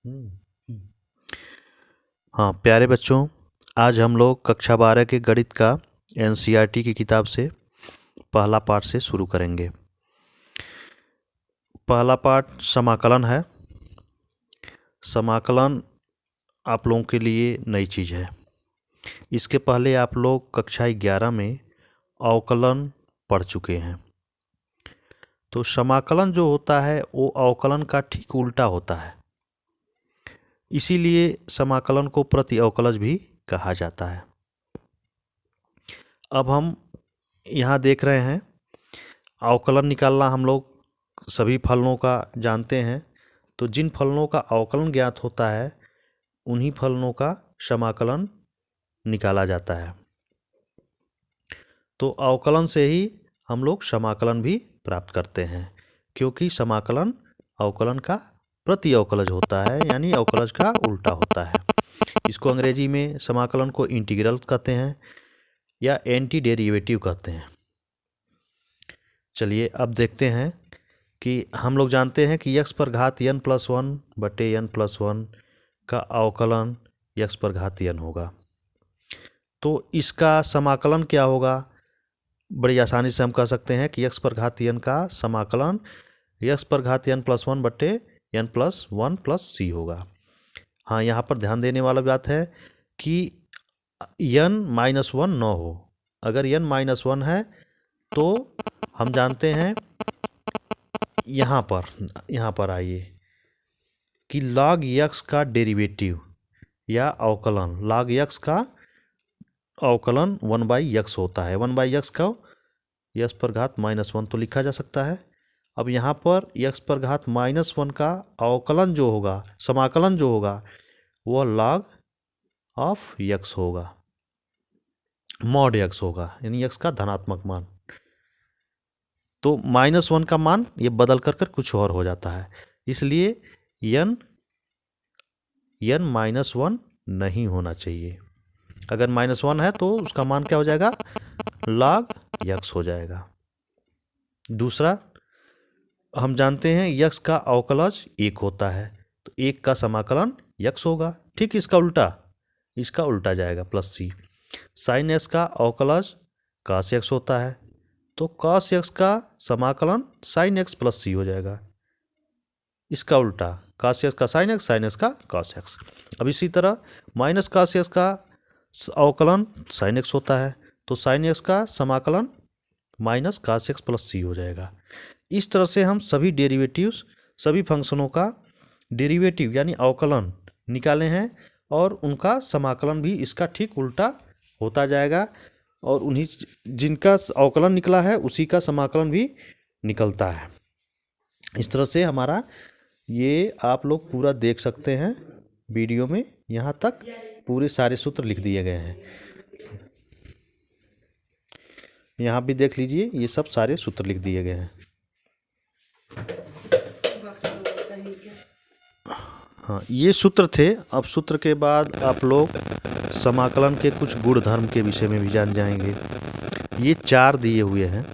हम्म। हाँ प्यारे बच्चों, आज हम लोग कक्षा 12 के गणित का एनसीईआरटी की किताब से पहला पाठ से शुरू करेंगे। पहला पाठ समाकलन है। समाकलन आप लोगों के लिए नई चीज़ है। इसके पहले आप लोग कक्षा 11 में अवकलन पढ़ चुके हैं। तो समाकलन जो होता है वो अवकलन का ठीक उल्टा होता है, इसीलिए समाकलन को प्रति अवकलज भी कहा जाता है। अब हम यहाँ देख रहे हैं अवकलन निकालना हम लोग सभी फलनों का जानते हैं। तो जिन फलनों का अवकलन ज्ञात होता है उन्हीं फलनों का समाकलन निकाला जाता है। तो अवकलन से ही हम लोग समाकलन भी प्राप्त करते हैं, क्योंकि समाकलन अवकलन का प्रति अवकलज होता है, यानी अवकलज का उल्टा होता है। इसको अंग्रेजी में समाकलन को इंटीग्रल कहते हैं या एंटी डेरिवेटिव कहते हैं। चलिए अब देखते हैं कि हम लोग जानते हैं कि x पर घात n+1 बटे n+1 का अवकलन x पर घात n होगा। तो इसका समाकलन क्या होगा? बड़ी आसानी से हम कह सकते हैं कि x पर घात n का समाकलन x पर घात n+1 बटे n+1 प्लस c होगा। हाँ, यहाँ पर ध्यान देने वाला बात है कि n-1 न हो। अगर n-1 है तो हम जानते हैं यहाँ पर आइए कि log x का डेरिवेटिव या अवकलन log x का अवकलन 1/x होता है। 1/x का x पर घात -1 तो लिखा जा सकता है। अब यहाँ पर x पर घात -1 का अवकलन जो होगा, समाकलन जो होगा, वह log ऑफ x होगा, मॉड x होगा, यानी x का धनात्मक मान। तो -1 का मान ये बदल कर कुछ और हो जाता है, इसलिए n-1 नहीं होना चाहिए। अगर -1 है तो उसका मान क्या हो जाएगा? log x हो जाएगा। दूसरा, हम जानते हैं x का अवकलज 1 होता है, तो 1 का समाकलन x होगा। ठीक इसका उल्टा जाएगा प्लस c। sin x का अवकलज cos x होता है, तो cos x का समाकलन sin x प्लस c हो जाएगा। इसका उल्टा cos x का sin x का cos x। अब इसी तरह माइनस cos x का अवकलन sin x होता है, तो sin x का समाकलन minus cos x plus c हो जाएगा। इस तरह से हम सभी डेरिवेटिव्स, सभी फंक्शनों का डेरिवेटिव यानी अवकलन निकाले हैं और उनका समाकलन भी इसका ठीक उल्टा होता जाएगा, और उन्हीं जिनका अवकलन निकला है उसी का समाकलन भी निकलता है। इस तरह से हमारा ये आप लोग पूरा देख सकते हैं वीडियो में, यहाँ तक पूरे सारे सूत्र लिख दिए गए हैं। यहाँ भी देख लीजिए, ये सब सारे सूत्र लिख दिए गए हैं। हाँ, ये सूत्र थे। अब सूत्र के बाद आप लोग समाकलन के कुछ गुण धर्म के विषय में भी जान जाएंगे। ये 4 दिए हुए हैं,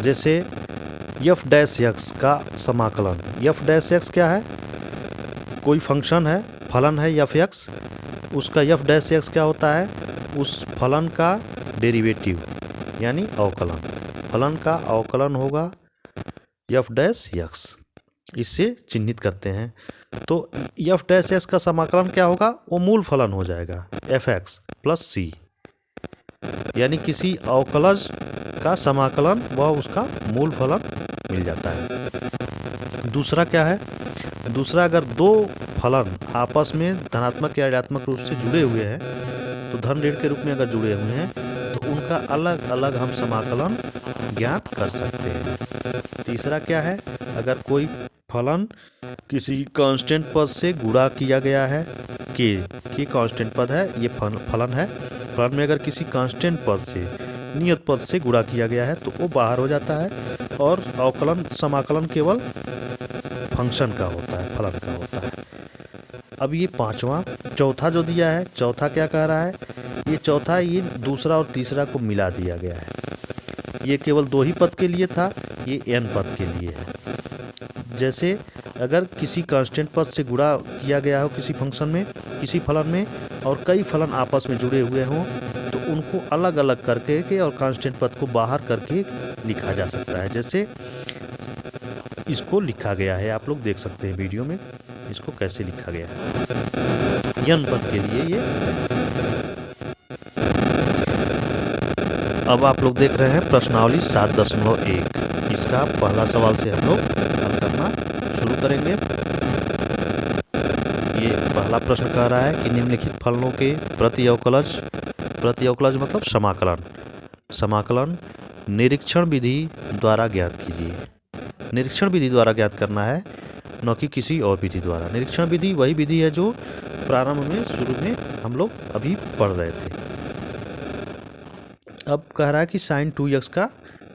जैसे f' का समाकलन। f' क्या है? कोई फंक्शन है, फलन है f(x), उसका f' क्या होता है? उस फलन का डेरिवेटिव यानी अवकलन। फलन का अवकलन होगा f', इससे चिन्हित करते हैं। तो f' का समाकलन क्या होगा? वो मूल फलन हो जाएगा f(x) प्लस c, यानी किसी अवकलज का समाकलन वह उसका मूल फलन मिल जाता है। दूसरा क्या है? दूसरा, अगर दो फलन आपस में धनात्मक या ऋणात्मक रूप से जुड़े हुए हैं, तो धन ऋण के रूप में अगर जुड़े हुए हैं तो उनका अलग अलग हम समाकलन ज्ञात कर सकते हैं। तीसरा क्या है? अगर कोई फलन किसी कांस्टेंट पद से गुणा किया गया है, के कांस्टेंट पद है, ये फलन है। फलन में अगर किसी कांस्टेंट पद से, नियत पद से गुणा किया गया है तो वो बाहर हो जाता है, और अवकलन समाकलन केवल फंक्शन का होता है, फलन का होता है। अब ये चौथा जो दिया है, चौथा क्या कह रहा है? ये चौथा, ये दूसरा और तीसरा को मिला दिया गया है। ये केवल 2 ही पद के लिए था, ये n पद के लिए है। जैसे अगर किसी कांस्टेंट पद से गुणा किया गया हो किसी फंक्शन में, किसी फलन में, और कई फलन आपस में जुड़े हुए हों, तो उनको अलग अलग करके के और कांस्टेंट पद को बाहर करके लिखा जा सकता है। जैसे इसको लिखा गया है, आप लोग देख सकते हैं वीडियो में इसको कैसे लिखा गया है यन पद के लिए ये। अब आप लोग देख रहे हैं प्रश्नावली 7.1। इसका पहला सवाल से हम लोग हल करना शुरू करेंगे। ये पहला प्रश्न कह रहा है कि निम्नलिखित फलनों के प्रति अवकलज मतलब समाकलन निरीक्षण विधि द्वारा ज्ञात कीजिए। निरीक्षण विधि द्वारा ज्ञात करना है, न कि किसी और विधि द्वारा। निरीक्षण विधि वही विधि है जो प्रारंभ में शुरू में हम लोग अभी पढ़ रहे थे। अब कह रहा है कि sin 2x का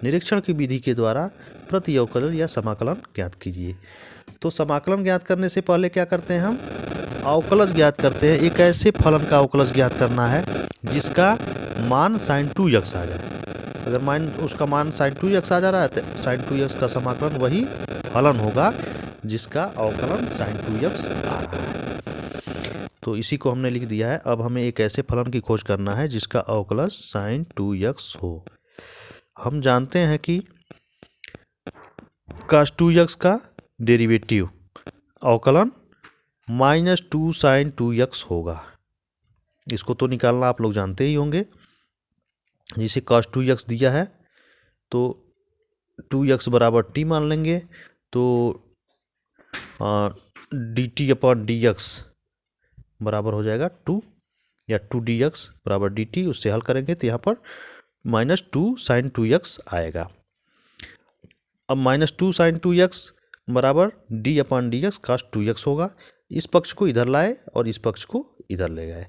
निरीक्षण की विधि के द्वारा प्रति अवकलज या समाकलन ज्ञात कीजिए। तो समाकलन ज्ञात करने से पहले क्या करते हैं, हम अवकलज ज्ञात करते हैं। एक ऐसे फलन का अवकलज ज्ञात करना है जिसका मान sin 2x आ जाए। अगर उसका मान sin 2x आ जा रहा है तो sin 2x का समाकलन वही फलन होगा जिसका अवकलन sin 2x आ रहा है। तो इसी को हमने लिख दिया है। अब हमें एक ऐसे फलन की खोज करना है जिसका अवकलज sin 2x हो। हम जानते हैं कि cos 2x का डेरिवेटिव अवकलन -2 sin 2x होगा। इसको तो निकालना आप लोग जानते ही होंगे। जिसे cos 2x दिया है तो 2x बराबर t मान लेंगे, तो dt/dx बराबर हो जाएगा 2, या 2dx बराबर dt। उससे हल करेंगे तो यहाँ पर -2 sin 2x आएगा। अब -2 sin 2x बराबर d/dx cos 2x होगा। इस पक्ष को इधर लाए और इस पक्ष को इधर ले गए,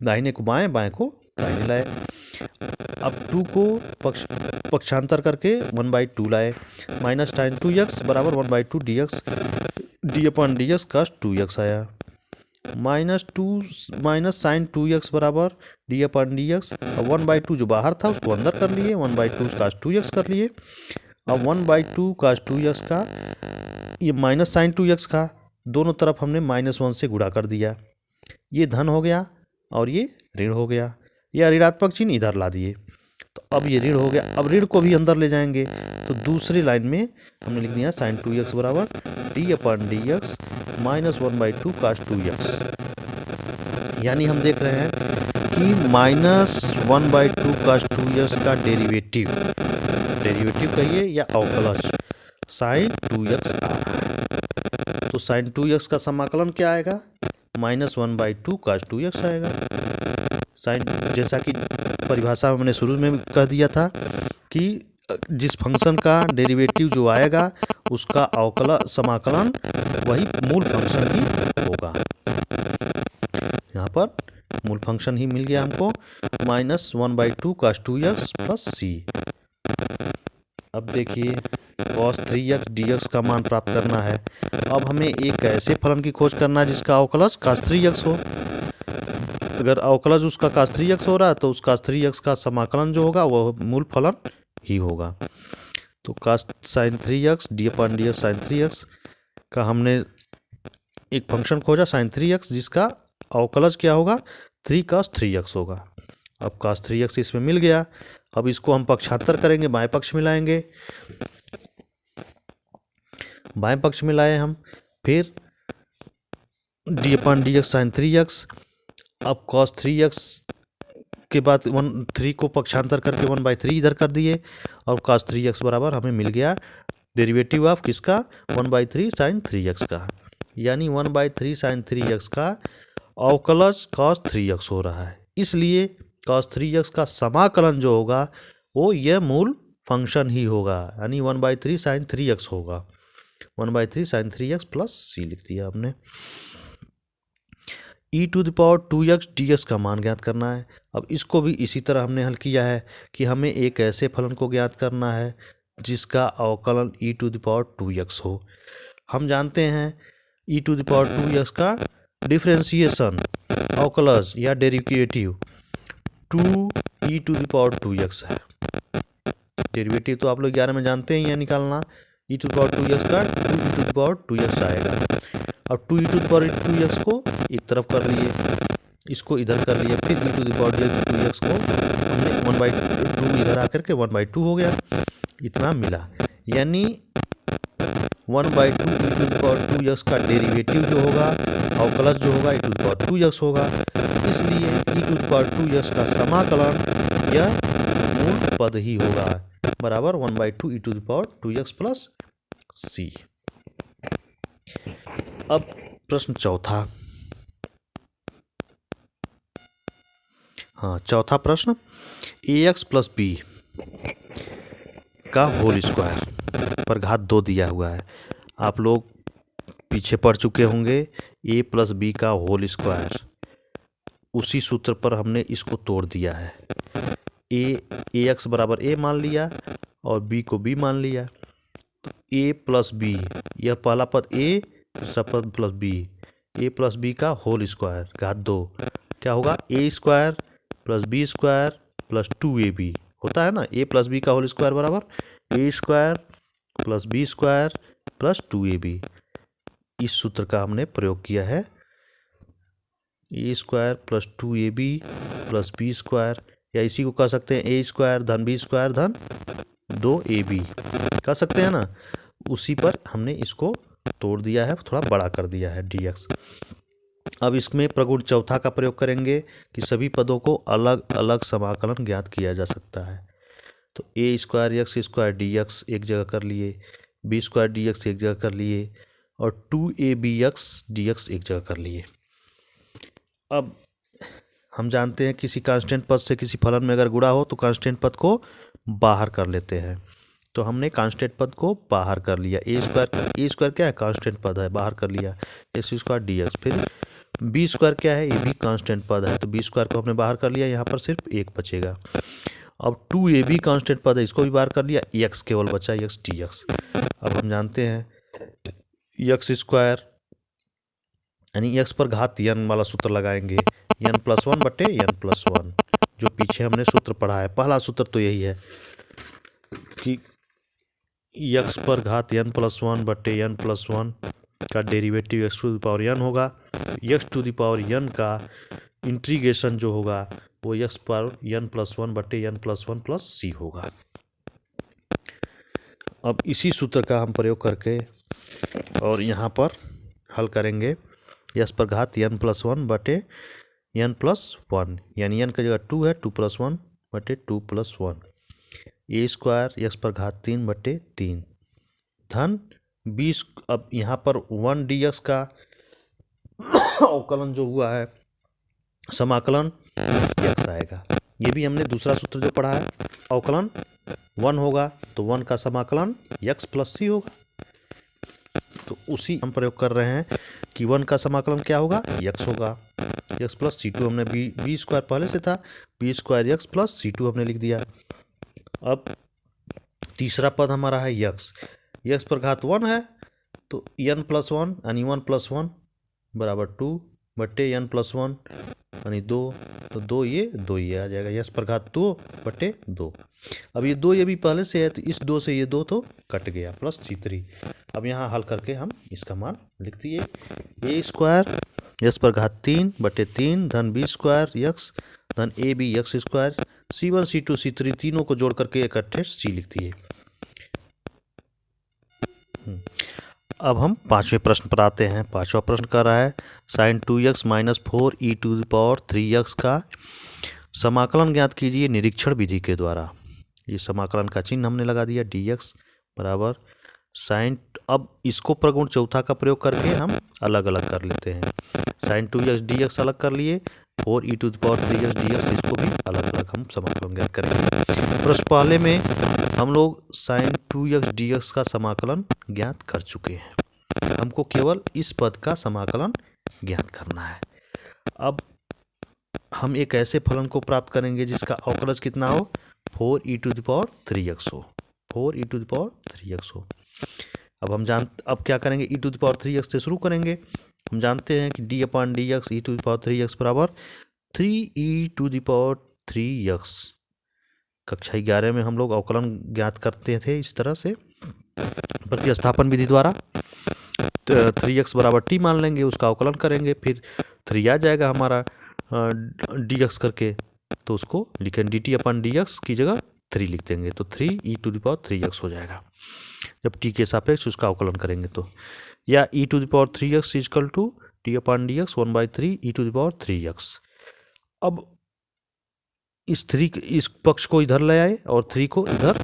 दाहिने को बाएं, बाएं को दाहिने लाए। अब 2 को पक्षांतर करके 1/2 लाए। माइनस sin 2x बराबर 1/2 dx d/dx cos 2x आया। माइनस sin 2x बराबर d/dx। अब 1/2 जो बाहर था उसको अंदर कर लिए, 1/2 cos 2x कर लिए। अब 1/2 cos 2x का ये माइनस sin 2x का दोनों तरफ हमने -1 से गुणा कर दिया। ये धन हो गया और ये ऋण हो गया, या ऋणात्मक चिन्ह इधर ला दिए। तो अब ये ऋण हो गया। अब ऋण को भी अंदर ले जाएंगे तो दूसरी लाइन में हमने लिख दिया sin 2x बराबर d/dx -1/2 cos 2x। यानी हम देख रहे हैं कि -1/2 cos 2x का डेरिवेटिव कहिए या अवकलज sin 2x आ रहा है। तो sin 2x का समाकलन क्या आएगा, -1/2 cos 2x आएगा। साइन, जैसा कि परिभाषा हमने शुरू में कह दिया था कि जिस फंक्शन का डेरिवेटिव जो आएगा उसका समाकलन वही मूल फंक्शन ही होगा। यहाँ पर मूल फंक्शन ही मिल गया हमको, -1/2 cos 2x प्लस c। अब देखिए cos 3x dx का मान प्राप्त करना है। अब हमें एक ऐसे फलन की खोज करना है जिसका अवकलज cos 3x हो। अगर अवकलज उसका cos 3x हो रहा है तो उस cos 3x का समाकलन जो होगा वह मूल फलन ही होगा। तो cos sin 3x d/dx sin 3x का हमने एक फंक्शन खोजा sin 3x जिसका अवकलज क्या होगा, 3 cos 3x होगा। अब cos 3x इसमें मिल गया। अब इसको हम पक्षांतर करेंगे, बाएं पक्ष में लाएंगे। बाएं पक्ष में लाए हम, फिर d/dx sin 3x। अब cos 3x के बाद 3 को पक्षांतर करके 1/3 इधर कर दिए और cos 3x बराबर हमें मिल गया डेरिवेटिव ऑफ किसका, 1/3 sin 3x का। यानी 1/3 sin 3x का अवकलज cos 3x हो रहा है। इसलिए cos 3x का समाकलन जो होगा वो यह मूल फंक्शन ही होगा, यानी 1/3 sin 3x होगा। 1/3 sin 3x प्लस c लिख दिया हमने। e⁻2x dx का मान ज्ञात करना है। अब इसको भी इसी तरह हमने हल किया है कि हमें एक ऐसे फलन को ज्ञात करना है जिसका अवकलन e⁻2x हो। हम जानते हैं e⁻2x का डिफरेंशिएशन अवकलज या डेरिवेटिव 2e⁻2x है। डेरिवेटिव तो आप लोग 11 में जानते ही हैं निकालना, ई टू द पावर 2x का 2 ई टू द पावर 2x आएगा। अब 2 ई टू द पावर 2x को एक तरफ कर लिए, इसको इधर कर लिए, फिर ई टू द पावर 2x को हमने 1/2 इधर आकर के 1/2 हो गया, इतना मिला। यानी 1/2 e to the power 2x का डेरिवेटिव जो होगा, अवकलज जो होगा, ई टू द पावर 2x होगा। इसलिए ई टू द पावर 2x का समाकलन यह मूल पद ही होगा, बराबर 1/2 e to the power 2x plus c। अब प्रश्न चौथा, हाँ चौथा प्रश्न, ax प्लस बी का होल स्क्वायर पर घात 2 दिया हुआ है। आप लोग पीछे पढ़ चुके होंगे, a प्लस बी का होल स्क्वायर, उसी सूत्र पर हमने इसको तोड़ दिया है। ax बराबर a मान लिया और b को b मान लिया, तो a प्लस बी, यह पहला पद a, दूसरा पद plus b, a plus b का होल स्क्वायर घात 2 क्या होगा, a square plus b square plus 2ab होता है ना। a प्लस बी का होल स्क्वायर बराबर a square plus b square plus 2ab। इस सूत्र का हमने प्रयोग किया है, a square plus 2ab plus b square, या इसी को कह सकते हैं a स्क्वायर धन बी स्क्वायर धन 2ab कह सकते हैं ना। उसी पर हमने इसको तोड़ दिया है, थोड़ा बड़ा कर दिया है dx। अब इसमें प्रगुण चौथा का प्रयोग करेंगे कि सभी पदों को अलग अलग समाकलन ज्ञात किया जा सकता है। तो a square x square dx एक जगह कर लिए, b स्क्वायर dx एक जगह कर लिए और 2abx dx एक जगह कर लिए। अब हम जानते हैं किसी कांस्टेंट पद से किसी फलन में अगर गुणा हो तो कांस्टेंट पद को बाहर कर लेते हैं। तो हमने कांस्टेंट पद को बाहर कर लिया, ए स्क्वायर क्या है, कांस्टेंट पद है, बाहर कर लिया एक्स स्क्वायर dx। फिर बी स्क्वायर क्या है, ये भी कांस्टेंट पद है, तो बी स्क्वायर को हमने बाहर कर लिया, यहाँ पर सिर्फ एक बचेगा। अब 2ab कांस्टेंट पद है, इसको भी बाहर कर लिया, x केवल बचा x dx। अब हम जानते हैं एक्स स्क्वायर यानी x पर घात n वाला सूत्र लगाएंगे, n+1 बटे n+1, जो पीछे हमने सूत्र पढ़ा है। पहला सूत्र तो यही है कि x पर घात n+1 बटे n+1 का derivative x to the power n होगा। x to the power n का इंटीग्रेशन जो होगा वो x पर n+1 बटे n+1 प्लस c होगा। अब इसी सूत्र का हम प्रयोग करके और यहाँ पर हल करेंगे, x पर घात n+1 बटे n+1, यानी n का जगह 2 है, 2+1 बटे 2+1, a स्क्वायर x पर घात 3 बटे 3 धन 20। अब यहाँ पर 1 dx का अवकलन जो हुआ है, समाकलन x आएगा। ये भी हमने दूसरा सूत्र जो पढ़ा है, अवकलन 1 होगा तो 1 का समाकलन x प्लस c होगा। तो उसी हम प्रयोग कर रहे हैं कि 1 का समाकलन क्या होगा, x होगा, x प्लस c2 हमने बी स्क्वायर पहले से था, B square x plus c2 हमने लिख दिया। अब तीसरा पद हमारा है x पर घात 1 है, तो n+1 यानी 1+1 बराबर 2 बटे n+1 यानी 2, तो 2 ये आ जाएगा, x पर घात 2 बटे 2। अब ये 2 ये भी पहले से है, तो इस 2 से ये 2 तो कट गया, प्लस c3। अब यहाँ हल करके हम इसका मान लिख दिए, a स्क्वायर x पर घात 3 बटे 3 धन b स्क्वायर x धन ab x square c1 c2 c3 तीनों को जोड़ करके इकट्ठे c लिख दिए। अब हम पांचवें प्रश्न पर आते हैं। पांचवा प्रश्न कर रहा है sin 2x minus 4 e to the power 3x का समाकलन ज्ञात कीजिए निरीक्षण विधि के द्वारा। ये समाकलन का चिन्ह हमने लगा दिया, dx बराबर साइन। अब इसको प्रगुण चौथा का प्रयोग करके हम अलग अलग कर लेते हैं। sin 2x dx अलग कर लिए, 4 e to the power 3x dx, इसको भी अलग अलग हम समाकलन ज्ञात करेंगे। प्रश्न पहले में हम लोग sin 2x dx का समाकलन ज्ञात कर चुके हैं, हमको केवल इस पद का समाकलन ज्ञात करना है। अब हम एक ऐसे फलन को प्राप्त करेंगे जिसका अवकलज कितना हो, 4 e to the power 3x हो, 4 e to the power 3x हो। अब क्या करेंगे, ई टू द पावर 3x से शुरू करेंगे। हम जानते हैं कि d/dx E to the power 3x बराबर 3 ई टू द पावर 3x। कक्षा 11 में हम लोग अवकलन ज्ञात करते थे इस तरह से, प्रतिस्थापन विधि द्वारा 3x बराबर टी मान लेंगे, उसका अवकलन करेंगे, फिर 3 आ जाएगा हमारा dx करके, तो उसको लिखें dt अपन dx की जगह 3 लिख देंगे, तो 3e⁻3x हो जाएगा जब t के सापेक्ष उसका अवकलन करेंगे तो, या e⁻3x is equal to t/dx 1/3 e⁻3x। अब इस पक्ष को इधर ले आए और 3 को इधर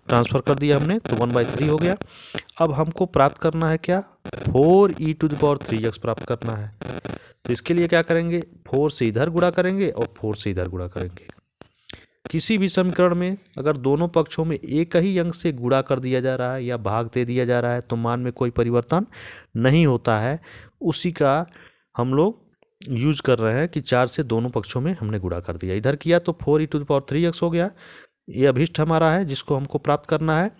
ट्रांसफर कर दिया हमने, तो 1/3 हो गया। अब हमको प्राप्त करना है क्या, 4e⁻3x प्राप्त करना है। तो इसके लिए क्या करेंगे, 4 से इधर गुणा करेंगे और 4 से इधर गुणा करेंगे। किसी भी समीकरण में अगर दोनों पक्षों में एक ही अंक से गुणा कर दिया जा रहा है या भाग दे दिया जा रहा है तो मान में कोई परिवर्तन नहीं होता है। उसी का हम लोग यूज कर रहे हैं कि 4 से दोनों पक्षों में हमने गुणा कर दिया, इधर किया तो 4e⁻3x हो गया, ये अभिष्ट हमारा है जिसको हमको प्राप्त करना है,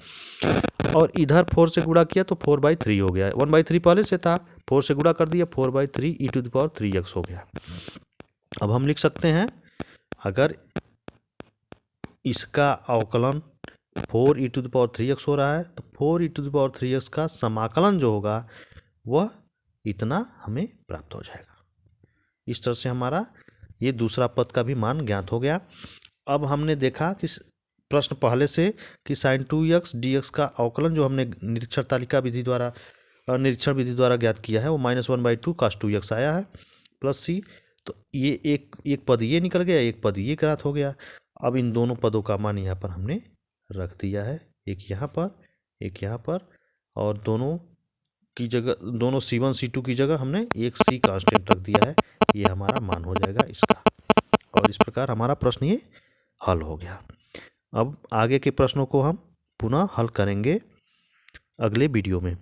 और इधर 4 से गुणा किया तो 4/3 हो गया, 1/3 पहले से था, 4 से गुणा कर दिया 4/3 e⁻3x हो गया। अब हम लिख सकते हैं, अगर इसका अवकलन 4e⁻3x हो रहा है तो 4e⁻3x का समाकलन जो होगा वह इतना हमें प्राप्त हो जाएगा। इस तरह से हमारा ये दूसरा पद का भी मान ज्ञात हो गया। अब हमने देखा कि प्रश्न पहले से कि sin 2x dx का अवकलन जो हमने निरीक्षण तालिका विधि द्वारा निरीक्षण विधि द्वारा ज्ञात किया है वो -1/2 cos 2x आया है प्लस c। तो ये एक पद ये निकल गया, एक पद ये ज्ञात हो गया। अब इन दोनों पदों का मान यहाँ पर हमने रख दिया है, एक यहाँ पर एक यहाँ पर, और दोनों की जगह दोनों c1 c2 की जगह हमने एक c कांस्टेंट रख दिया है, ये हमारा मान हो जाएगा इसका। और इस प्रकार हमारा प्रश्न ये हल हो गया। अब आगे के प्रश्नों को हम पुनः हल करेंगे अगले वीडियो में।